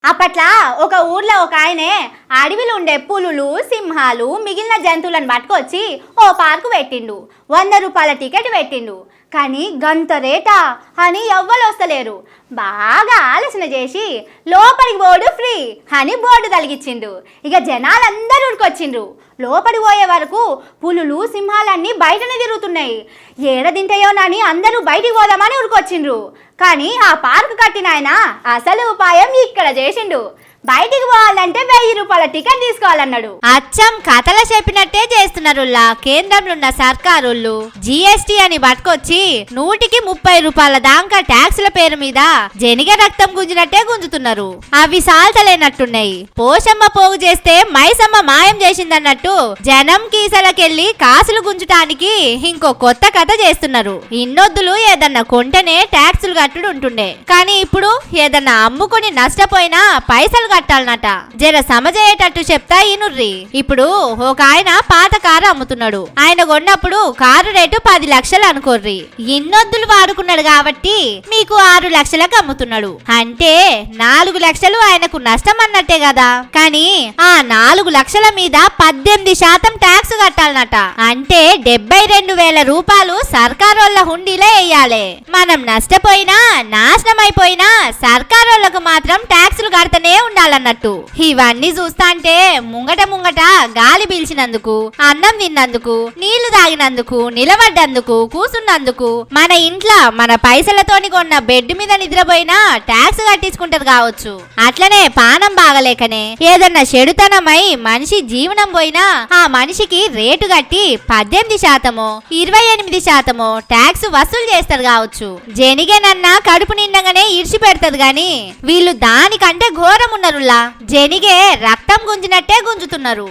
అప్పట్లా ఒక ఊర్లో ఒక ఆయనే అడవిలో ఉండే పులులు సింహాలు మిగిలిన జంతువులను పట్టుకొచ్చి ఓ పార్కు పెట్టిండు. 100 రూపాయల టికెట్ పెట్టిండు. కానీ గంత రేటా అని ఎవ్వరు వస్తలేరు. బాగా ఆలోచన చేసి లోపలికి పోడు ఫ్రీ అని బోర్డు తలిగించిండు. ఇక జనాలందరూ ఉరికొచ్చిండ్రు. లోపలికి పోయే వరకు పులులు సింహాలన్నీ బయటనే తిరుగుతున్నాయి. ఏడ తింటాయో నాని అందరూ బయటికి పోదామని ఉరికొచ్చిండ్రు. కానీ ఆ పార్కు కట్టిన ఆయన అసలు ఉపాయం ఇక్కడ చేసిండు. బయటికి పోవాలంటే 1000 రూపాయల టికెట్ తీసుకోవాలన్నాడు. అచ్చం కథలు చెప్పినట్టే చేస్తున్నారులా కేంద్రంలో ఉన్న సర్కారులు జిఎస్టీ అని పట్టుకొచ్చి 100కి 30 రూపాయల దాకా ట్యాక్సుల పేరు మీద జనిగ రక్తం గుంజినట్టే గుంజుతున్నారు. అవి సాల్తలేనట్టున్నాయి. పోషమ్మ పోగు చేస్తే మైసమ్మ మాయం చేసిందన్నట్టు జనం కీసలకెళ్లి కాసులు గుంజటానికి ఇంకో కొత్త కథ చేస్తున్నారు. ఇన్నొద్దులు ఏదన్నా కొంటనే ట్యాక్సులు కట్టుడు ఉంటుండే. కానీ ఇప్పుడు ఏదన్నా అమ్ముకొని నష్టపోయినా పైసలు కట్టాలన్నట. జర సమజయ్యేటట్టు చెప్తా ఇనుర్రి. ఇప్పుడు ఒక ఆయన పాత కారు అమ్ముతున్నాడు. ఆయన కొన్నప్పుడు కారు రేటు 10 లక్షలు అనుకోర్రి. ఇన్నొద్దులు వాడుకున్నాడు కాబట్టి మీకు 6 లక్షలకు అమ్ముతున్నాడు. అంటే 4 లక్షలు ఆయనకు నష్టం అన్నట్టే కదా. కానీ ఆ 4 లక్షల మీద 18% ట్యాక్స్ కట్టాలన్నట. అంటే 72,000 రూపాయలు సర్కారోళ్ళ హుండీలో వేయాలి. మనం నష్టపోయినా నాశనం అయిపోయినా సర్కారోళ్ళకు మాత్రం ట్యాక్సులు కడతనే ఉండాలన్నట్టు. ఇవన్నీ చూస్తాంటే ముంగట గాలి పీల్చినందుకు, అన్నం తిన్నందుకు, నీళ్లు తాగినందుకు, నిలబడ్డందుకు, కూసున్నందుకు, మన ఇంట్లో మన పైసలతోని కొన్న బెడ్ మీద నిద్రపోయినా ట్యాక్స్ కట్టించుకుంటారు కావచ్చు. అట్లనే పానం బాగలేకనే ఏదన్నా చెడుతనమై మనిషి జీవనం పోయినా ఆ మనిషికి రేటు కట్టి 18% 28% ట్యాక్స్ వసూలు చేస్తారు కావచ్చు. జనిగేనన్నా కడుపు నిండగానే ఇడిచి పెడతది గాని వీళ్ళు దానికంటే ఘోరం ఉన్నరులా. జనిగే రక్తం గుంజినట్టే గుంజుతున్నారు.